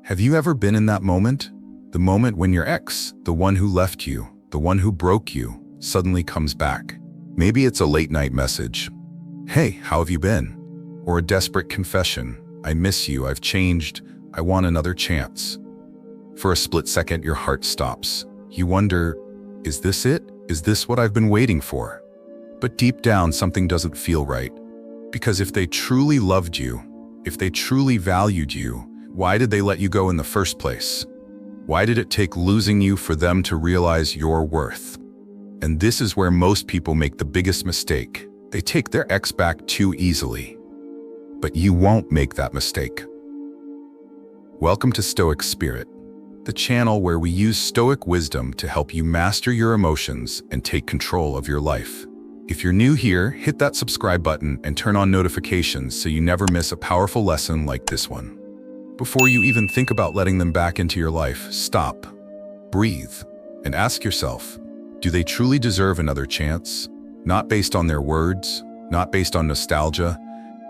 Have you ever been in that moment? The moment when your ex, the one who left you, the one who broke you, suddenly comes back. Maybe it's a late-night message. Hey, how have you been? Or a desperate confession. I miss you, I've changed, I want another chance. For a split second, your heart stops. You wonder, is this it? Is this what I've been waiting for? But deep down, something doesn't feel right. Because if they truly loved you, if they truly valued you, why did they let you go in the first place? Why did it take losing you for them to realize your worth? And this is where most people make the biggest mistake. They take their ex back too easily. But you won't make that mistake. Welcome to Stoic Spirit, the channel where we use Stoic wisdom to help you master your emotions and take control of your life. If you're new here, hit that subscribe button and turn on notifications so you never miss a powerful lesson like this one. Before you even think about letting them back into your life, stop, breathe, and ask yourself, do they truly deserve another chance? Not based on their words, not based on nostalgia,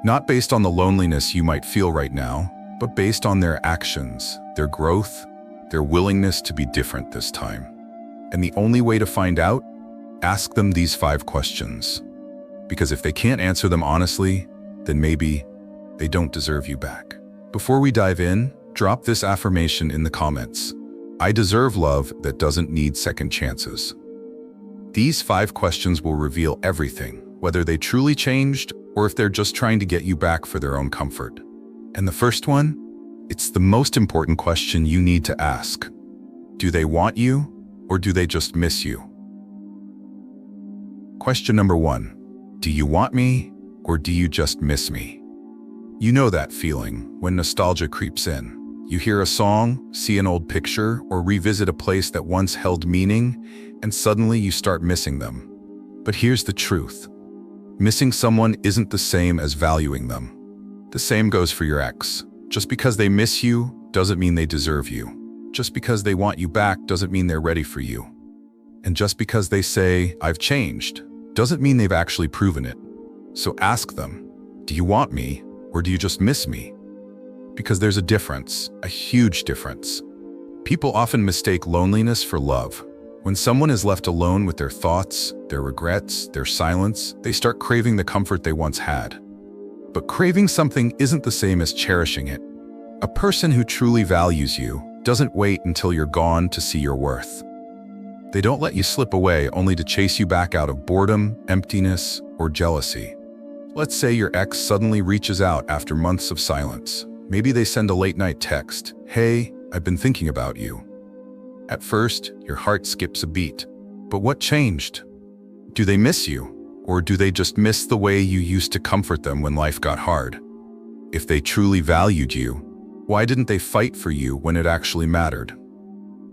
not based on the loneliness you might feel right now, but based on their actions, their growth, their willingness to be different this time. And the only way to find out? Ask them these 5 questions. Because if they can't answer them honestly, then maybe they don't deserve you back. Before we dive in, drop this affirmation in the comments. I deserve love that doesn't need second chances. These 5 questions will reveal everything, whether they truly changed or if they're just trying to get you back for their own comfort. And the first one? It's the most important question you need to ask. Do they want you or do they just miss you? Question number 1. Do you want me or do you just miss me? You know that feeling when nostalgia creeps in. You hear a song, see an old picture, or revisit a place that once held meaning, and suddenly you start missing them. But here's the truth. Missing someone isn't the same as valuing them. The same goes for your ex. Just because they miss you doesn't mean they deserve you. Just because they want you back doesn't mean they're ready for you. And just because they say, I've changed, doesn't mean they've actually proven it. So ask them, do you want me or do you just miss me? Because there's a difference, a huge difference. People often mistake loneliness for love. When someone is left alone with their thoughts, their regrets, their silence, they start craving the comfort they once had. But craving something isn't the same as cherishing it. A person who truly values you doesn't wait until you're gone to see your worth. They don't let you slip away only to chase you back out of boredom, emptiness, or jealousy. Let's say your ex suddenly reaches out after months of silence. Maybe they send a late-night text, hey, I've been thinking about you. At first, your heart skips a beat. But what changed? Do they miss you? Or do they just miss the way you used to comfort them when life got hard? If they truly valued you, why didn't they fight for you when it actually mattered?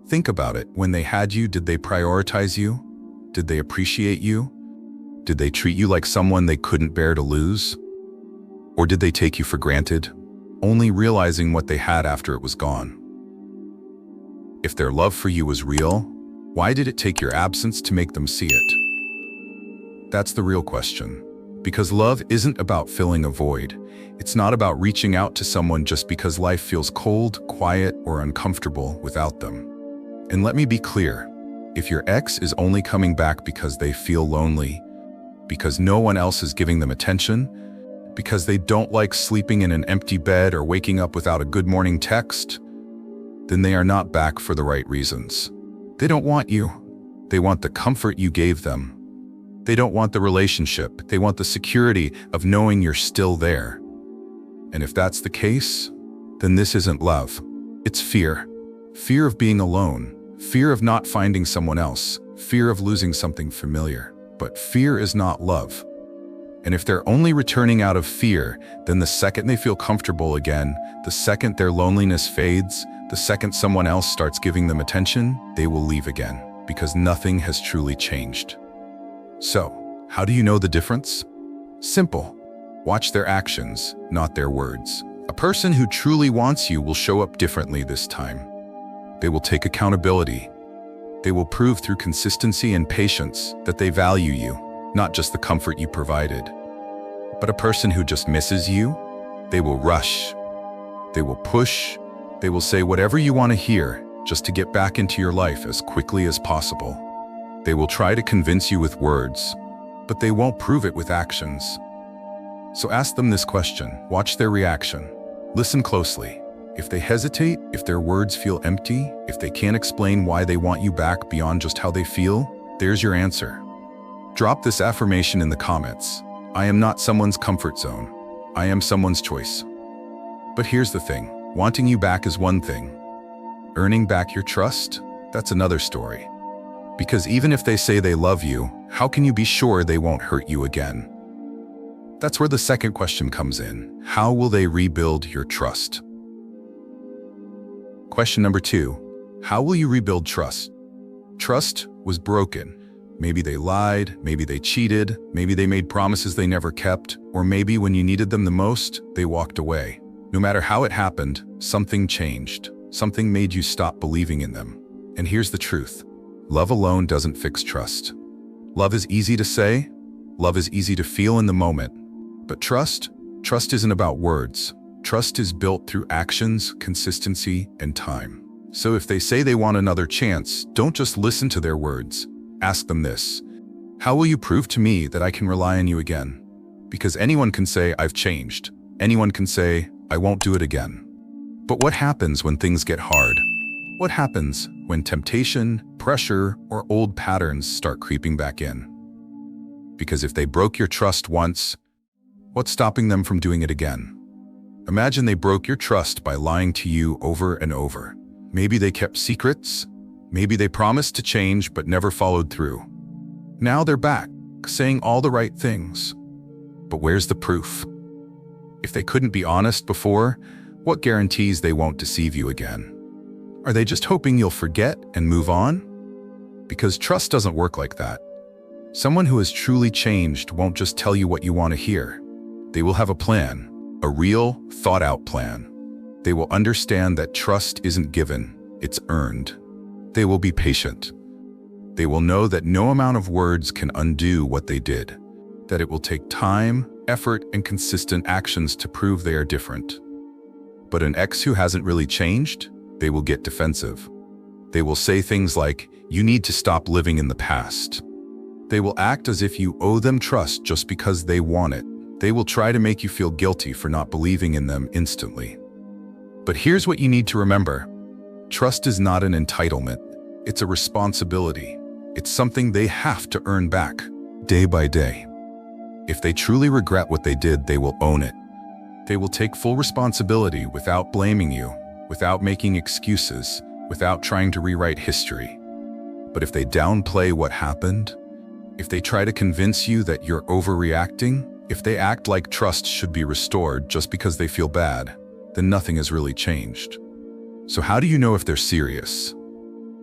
Think about it. When they had you, did they prioritize you? Did they appreciate you? Did they treat you like someone they couldn't bear to lose? Or did they take you for granted, only realizing what they had after it was gone? If their love for you was real, why did it take your absence to make them see it? That's the real question. Because love isn't about filling a void. It's not about reaching out to someone just because life feels cold, quiet, or uncomfortable without them. And let me be clear, if your ex is only coming back because they feel lonely, because no one else is giving them attention, because they don't like sleeping in an empty bed or waking up without a good morning text, then they are not back for the right reasons. They don't want you. They want the comfort you gave them. They don't want the relationship. They want the security of knowing you're still there. And if that's the case, then this isn't love. It's fear. Fear of being alone. Fear of not finding someone else. Fear of losing something familiar. But fear is not love. And if they're only returning out of fear, then the second they feel comfortable again, the second their loneliness fades, the second someone else starts giving them attention, they will leave again, because nothing has truly changed. So, how do you know the difference? Simple. Watch their actions, not their words. A person who truly wants you will show up differently this time. They will take accountability. They will prove through consistency and patience that they value you, not just the comfort you provided. But a person who just misses you, they will rush, they will push, They will say whatever you want to hear just to get back into your life as quickly as possible. They will try to convince you with words, but they won't prove it with actions. So ask them this question, watch their reaction, listen closely. If they hesitate, if their words feel empty, if they can't explain why they want you back beyond just how they feel, there's your answer. Drop this affirmation in the comments. I am not someone's comfort zone. I am someone's choice. But here's the thing, wanting you back is one thing. Earning back your trust, that's another story. Because even if they say they love you, how can you be sure they won't hurt you again? That's where the second question comes in. How will they rebuild your trust? Question number 2. How will you rebuild trust? Trust was broken. Maybe they lied, maybe they cheated, maybe they made promises they never kept, or maybe when you needed them the most, they walked away. No matter how it happened, something changed. Something made you stop believing in them. And here's the truth. Love alone doesn't fix trust. Love is easy to say, love is easy to feel in the moment. But trust isn't about words. Trust is built through actions, consistency, and time. So if they say they want another chance, don't just listen to their words. Ask them this. How will you prove to me that I can rely on you again? Because anyone can say, I've changed. Anyone can say, I won't do it again. But what happens when things get hard? What happens when temptation, pressure, or old patterns start creeping back in? Because if they broke your trust once, what's stopping them from doing it again? Imagine they broke your trust by lying to you over and over. Maybe they kept secrets. Maybe they promised to change but never followed through. Now they're back, saying all the right things. But where's the proof? If they couldn't be honest before, what guarantees they won't deceive you again? Are they just hoping you'll forget and move on? Because trust doesn't work like that. Someone who has truly changed won't just tell you what you want to hear. They will have a plan, a real, thought-out plan. They will understand that trust isn't given, it's earned. They will be patient. They will know that no amount of words can undo what they did, that it will take time, effort, and consistent actions to prove they are different. But an ex who hasn't really changed, they will get defensive. They will say things like, you need to stop living in the past. They will act as if you owe them trust just because they want it. They will try to make you feel guilty for not believing in them instantly. But here's what you need to remember. Trust is not an entitlement. It's a responsibility. It's something they have to earn back, day by day. If they truly regret what they did, they will own it. They will take full responsibility without blaming you, without making excuses, without trying to rewrite history. But if they downplay what happened, if they try to convince you that you're overreacting, if they act like trust should be restored just because they feel bad, then nothing has really changed. So how do you know if they're serious?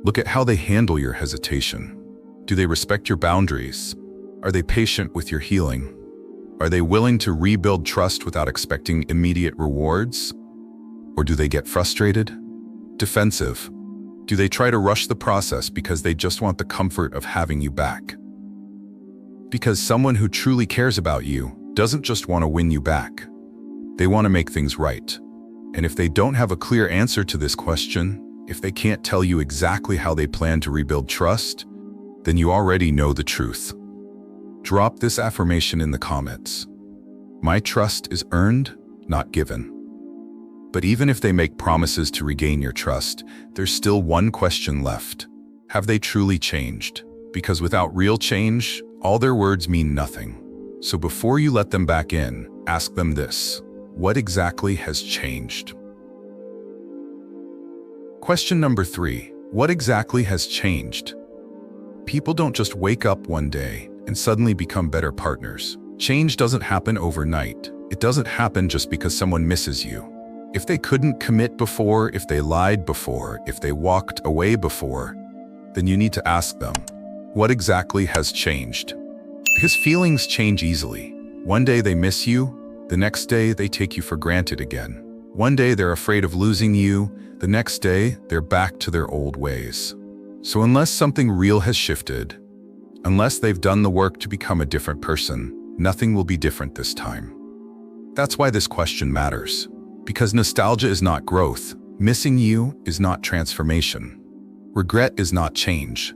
Look at how they handle your hesitation. Do they respect your boundaries? Are they patient with your healing? Are they willing to rebuild trust without expecting immediate rewards? Or do they get frustrated? Defensive? Do they try to rush the process because they just want the comfort of having you back? Because someone who truly cares about you doesn't just want to win you back. They want to make things right. And if they don't have a clear answer to this question, if they can't tell you exactly how they plan to rebuild trust, then you already know the truth. Drop this affirmation in the comments. My trust is earned, not given. But even if they make promises to regain your trust, there's still one question left. Have they truly changed? Because without real change, all their words mean nothing. So before you let them back in, ask them this. What exactly has changed? Question number 3. What exactly has changed? People don't just wake up one day and suddenly become better partners. Change doesn't happen overnight. It doesn't happen just because someone misses you. If they couldn't commit before, if they lied before, if they walked away before, then you need to ask them, what exactly has changed? Because feelings change easily. One day they miss you, the next day they take you for granted again. One day they're afraid of losing you, the next day they're back to their old ways. So unless something real has shifted, unless they've done the work to become a different person, nothing will be different this time. That's why this question matters. Because nostalgia is not growth. Missing you is not transformation. Regret is not change.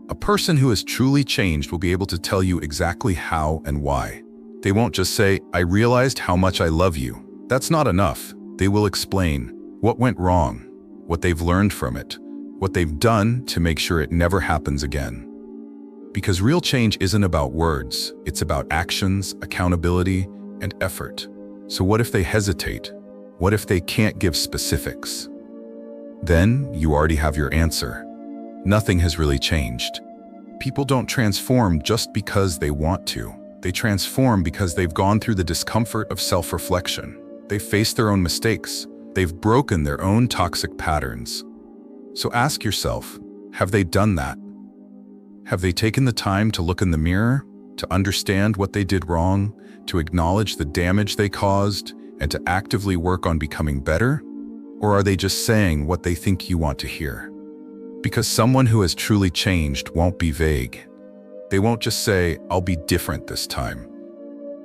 A person who has truly changed will be able to tell you exactly how and why. They won't just say, "I realized how much I love you." That's not enough. They will explain what went wrong, what they've learned from it, what they've done to make sure it never happens again. Because real change isn't about words, it's about actions, accountability, and effort. So what if they hesitate? What if they can't give specifics? Then you already have your answer. Nothing has really changed. People don't transform just because they want to. They transform because they've gone through the discomfort of self-reflection. They've faced their own mistakes. They've broken their own toxic patterns. So ask yourself, have they done that? Have they taken the time to look in the mirror, to understand what they did wrong, to acknowledge the damage they caused, and to actively work on becoming better? Or are they just saying what they think you want to hear? Because someone who has truly changed won't be vague. They won't just say, "I'll be different this time."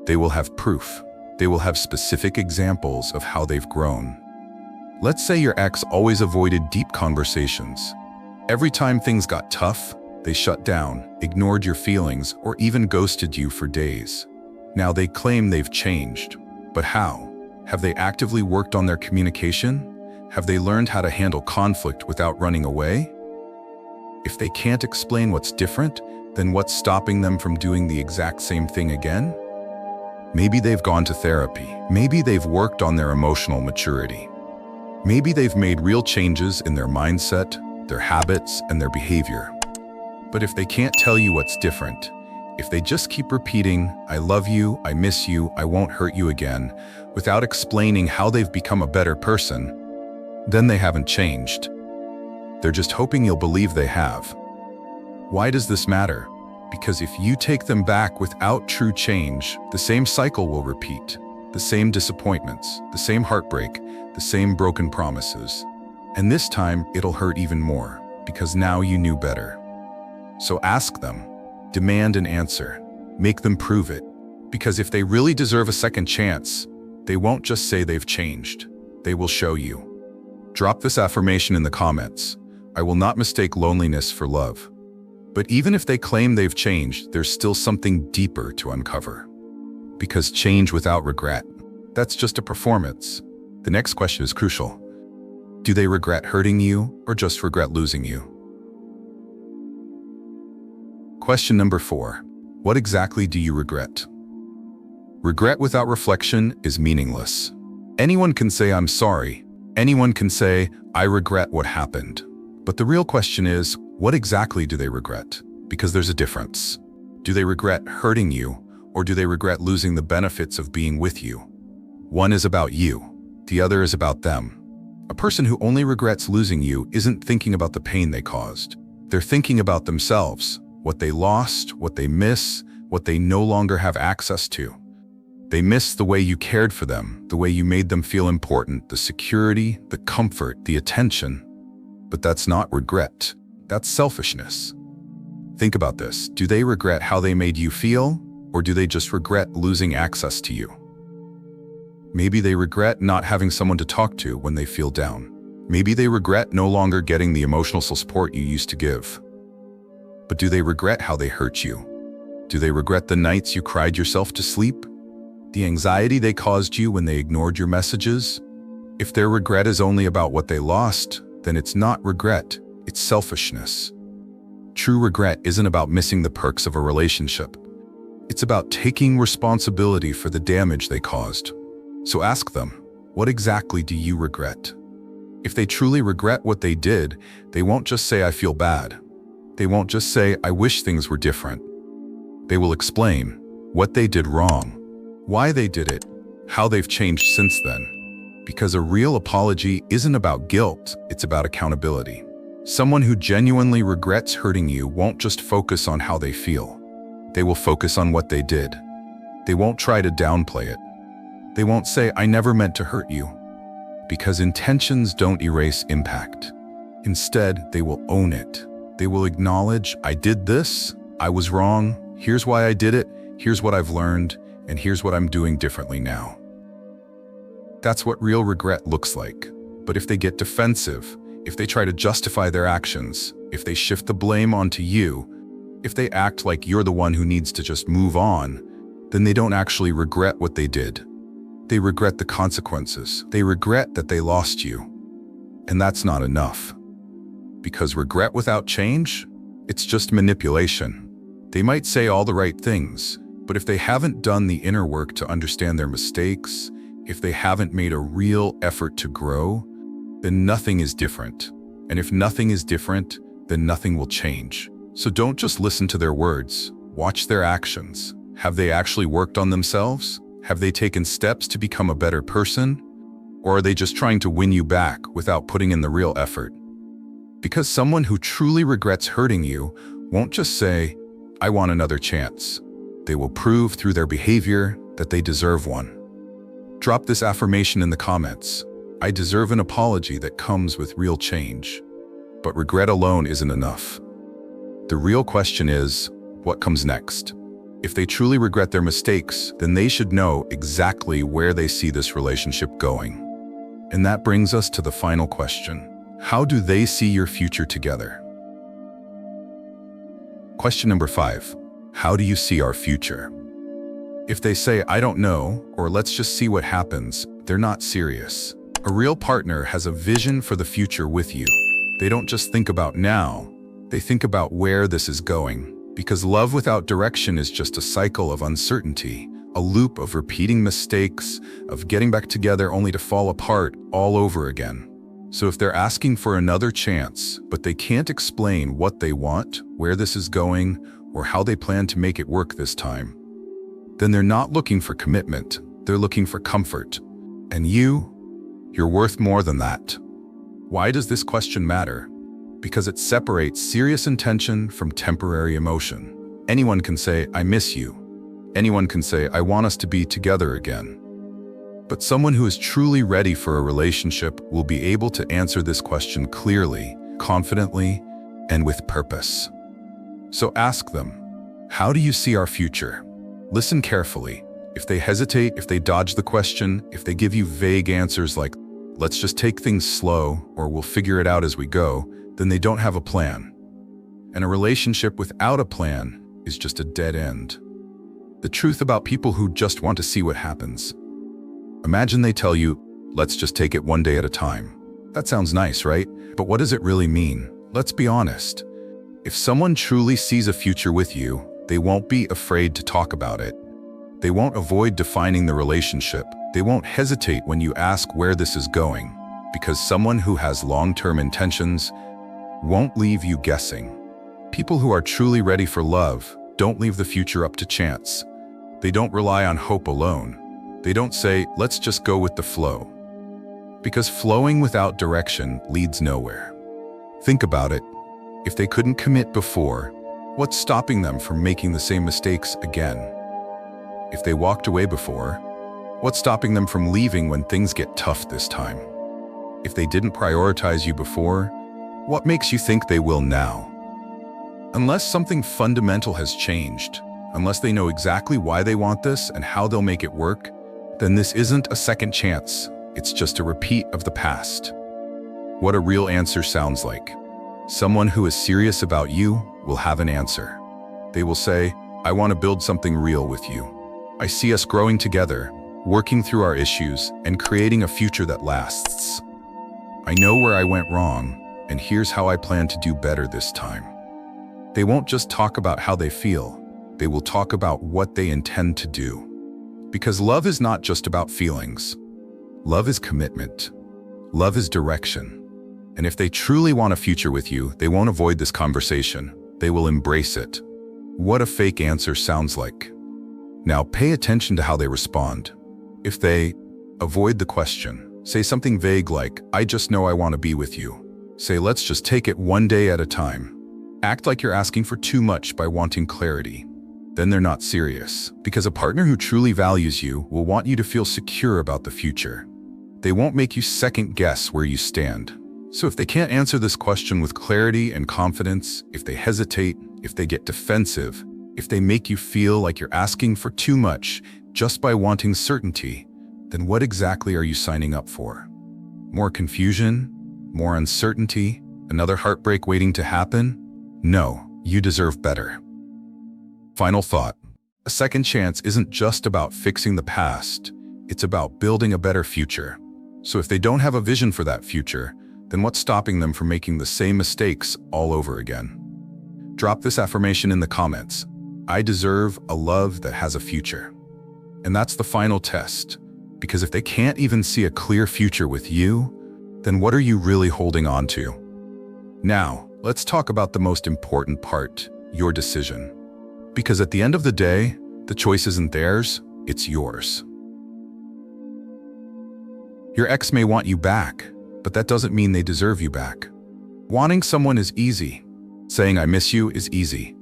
They will have proof. They will have specific examples of how they've grown. Let's say your ex always avoided deep conversations. Every time things got tough, they shut down, ignored your feelings, or even ghosted you for days. Now they claim they've changed. But how? Have they actively worked on their communication? Have they learned how to handle conflict without running away? If they can't explain what's different, then what's stopping them from doing the exact same thing again? Maybe they've gone to therapy. Maybe they've worked on their emotional maturity. Maybe they've made real changes in their mindset, their habits, and their behavior. But if they can't tell you what's different, if they just keep repeating, "I love you, I miss you, I won't hurt you again," without explaining how they've become a better person, then they haven't changed. They're just hoping you'll believe they have. Why does this matter? Because if you take them back without true change, the same cycle will repeat. The same disappointments, the same heartbreak, the same broken promises. And this time, it'll hurt even more, because now you knew better. So ask them, demand an answer, make them prove it. Because if they really deserve a second chance, they won't just say they've changed, they will show you. Drop this affirmation in the comments. I will not mistake loneliness for love. But even if they claim they've changed, there's still something deeper to uncover. Because change without regret, that's just a performance. The next question is crucial. Do they regret hurting you or just regret losing you? Question number 4. What exactly do you regret? Regret without reflection is meaningless. Anyone can say, "I'm sorry." Anyone can say, "I regret what happened." But the real question is, what exactly do they regret? Because there's a difference. Do they regret hurting you, or do they regret losing the benefits of being with you? One is about you, the other is about them. A person who only regrets losing you isn't thinking about the pain they caused. They're thinking about themselves, what they lost, what they miss, what they no longer have access to. They miss the way you cared for them, the way you made them feel important, the security, the comfort, the attention. But that's not regret. That's selfishness. Think about this. Do they regret how they made you feel, or do they just regret losing access to you? Maybe they regret not having someone to talk to when they feel down. Maybe they regret no longer getting the emotional support you used to give. But do they regret how they hurt you? Do they regret the nights you cried yourself to sleep? The anxiety they caused you when they ignored your messages? If their regret is only about what they lost, then it's not regret, it's selfishness. True regret isn't about missing the perks of a relationship. It's about taking responsibility for the damage they caused. So ask them, what exactly do you regret? If they truly regret what they did, they won't just say, "I feel bad." They won't just say, "I wish things were different." They will explain what they did wrong, why they did it, how they've changed since then. Because a real apology isn't about guilt, it's about accountability. Someone who genuinely regrets hurting you won't just focus on how they feel. They will focus on what they did. They won't try to downplay it. They won't say, "I never meant to hurt you." Because intentions don't erase impact. Instead, they will own it. They will acknowledge, "I did this, I was wrong, here's why I did it, here's what I've learned, and here's what I'm doing differently now." That's what real regret looks like. But if they get defensive, if they try to justify their actions, if they shift the blame onto you, if they act like you're the one who needs to just move on, then they don't actually regret what they did. They regret the consequences. They regret that they lost you. And that's not enough. Because regret without change, it's just manipulation. They might say all the right things, but if they haven't done the inner work to understand their mistakes, if they haven't made a real effort to grow, then nothing is different. And if nothing is different, then nothing will change. So don't just listen to their words, watch their actions. Have they actually worked on themselves? Have they taken steps to become a better person? Or are they just trying to win you back without putting in the real effort? Because someone who truly regrets hurting you won't just say, "I want another chance." They will prove through their behavior that they deserve one. Drop this affirmation in the comments. I deserve an apology that comes with real change. But regret alone isn't enough. The real question is, what comes next? If they truly regret their mistakes, then they should know exactly where they see this relationship going. And that brings us to the final question. How do they see your future together? Question number 5. How do you see our future? If they say, "I don't know," or "let's just see what happens," they're not serious. A real partner has a vision for the future with you. They don't just think about now, they think about where this is going. Because love without direction is just a cycle of uncertainty, a loop of repeating mistakes, of getting back together only to fall apart all over again. So if they're asking for another chance, but they can't explain what they want, where this is going, or how they plan to make it work this time, then they're not looking for commitment, they're looking for comfort. And you're worth more than that. Why does this question matter? Because it separates serious intention from temporary emotion. Anyone can say, "I miss you." Anyone can say, "I want us to be together again." But someone who is truly ready for a relationship will be able to answer this question clearly, confidently, and with purpose. So ask them, how do you see our future? Listen carefully. If they hesitate, if they dodge the question, if they give you vague answers like, "Let's just take things slow," or "We'll figure it out as we go," then they don't have a plan. And a relationship without a plan is just a dead end. The truth about people who just want to see what happens. Imagine they tell you, "Let's just take it one day at a time." That sounds nice, right? But what does it really mean? Let's be honest. If someone truly sees a future with you, they won't be afraid to talk about it. They won't avoid defining the relationship. They won't hesitate when you ask where this is going. Because someone who has long-term intentions won't leave you guessing. People who are truly ready for love don't leave the future up to chance. They don't rely on hope alone. They don't say, "Let's just go with the flow." Because flowing without direction leads nowhere. Think about it. If they couldn't commit before, what's stopping them from making the same mistakes again? If they walked away before, what's stopping them from leaving when things get tough this time? If they didn't prioritize you before, what makes you think they will now? Unless something fundamental has changed, unless they know exactly why they want this and how they'll make it work, then this isn't a second chance. It's just a repeat of the past. What a real answer sounds like. Someone who is serious about you will have an answer. They will say, "I want to build something real with you. I see us growing together, working through our issues, and creating a future that lasts. I know where I went wrong, and here's how I plan to do better this time." They won't just talk about how they feel. They will talk about what they intend to do. Because love is not just about feelings. Love is commitment. Love is direction. And if they truly want a future with you, they won't avoid this conversation. They will embrace it. What a fake answer sounds like. Now pay attention to how they respond. If they avoid the question, say something vague like, "I just know I want to be with you." Say, "Let's just take it one day at a time." Act like you're asking for too much by wanting clarity. Then they're not serious. Because a partner who truly values you will want you to feel secure about the future. They won't make you second guess where you stand. So if they can't answer this question with clarity and confidence, if they hesitate, if they get defensive, if they make you feel like you're asking for too much just by wanting certainty, then what exactly are you signing up for? More confusion? More uncertainty? Another heartbreak waiting to happen? No, you deserve better. Final thought. A second chance isn't just about fixing the past. It's about building a better future. So if they don't have a vision for that future, then what's stopping them from making the same mistakes all over again? Drop this affirmation in the comments. I deserve a love that has a future. And that's the final test. Because if they can't even see a clear future with you, then what are you really holding on to? Now, let's talk about the most important part, your decision. Because at the end of the day, the choice isn't theirs, it's yours. Your ex may want you back, but that doesn't mean they deserve you back. Wanting someone is easy. Saying I miss you is easy.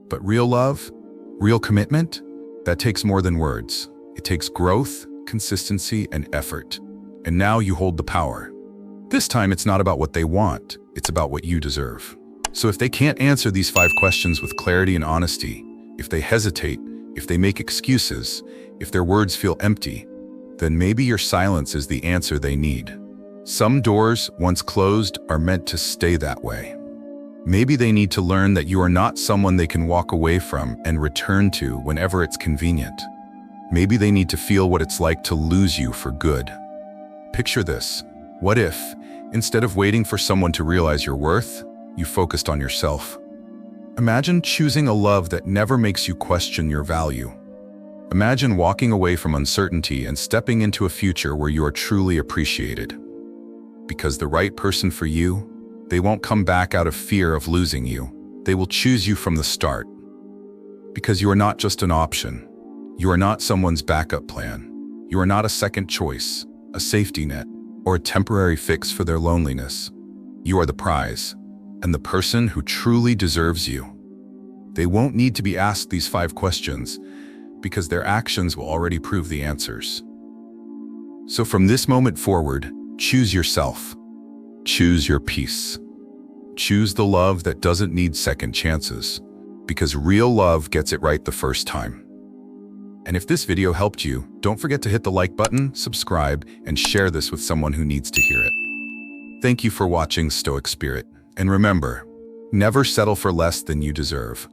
But real love, real commitment, that takes more than words. It takes growth, consistency, and effort. And now you hold the power. This time it's not about what they want, it's about what you deserve. So if they can't answer these 5 questions with clarity and honesty, if they hesitate, if they make excuses, if their words feel empty, then maybe your silence is the answer they need. Some doors, once closed, are meant to stay that way. Maybe they need to learn that you are not someone they can walk away from and return to whenever it's convenient. Maybe they need to feel what it's like to lose you for good. Picture this. What if, instead of waiting for someone to realize your worth, you focused on yourself? Imagine choosing a love that never makes you question your value. Imagine walking away from uncertainty and stepping into a future where you are truly appreciated. Because the right person for you, they won't come back out of fear of losing you. They will choose you from the start. Because you are not just an option. You are not someone's backup plan. You are not a second choice, a safety net, or a temporary fix for their loneliness. You are the prize, and the person who truly deserves you. They won't need to be asked these 5 questions, because their actions will already prove the answers. So from this moment forward, choose yourself. Choose your peace. Choose the love that doesn't need second chances, because real love gets it right the first time. And if this video helped you, don't forget to hit the like button, subscribe, and share this with someone who needs to hear it. Thank you for watching Stoic Spirit, and remember, never settle for less than you deserve.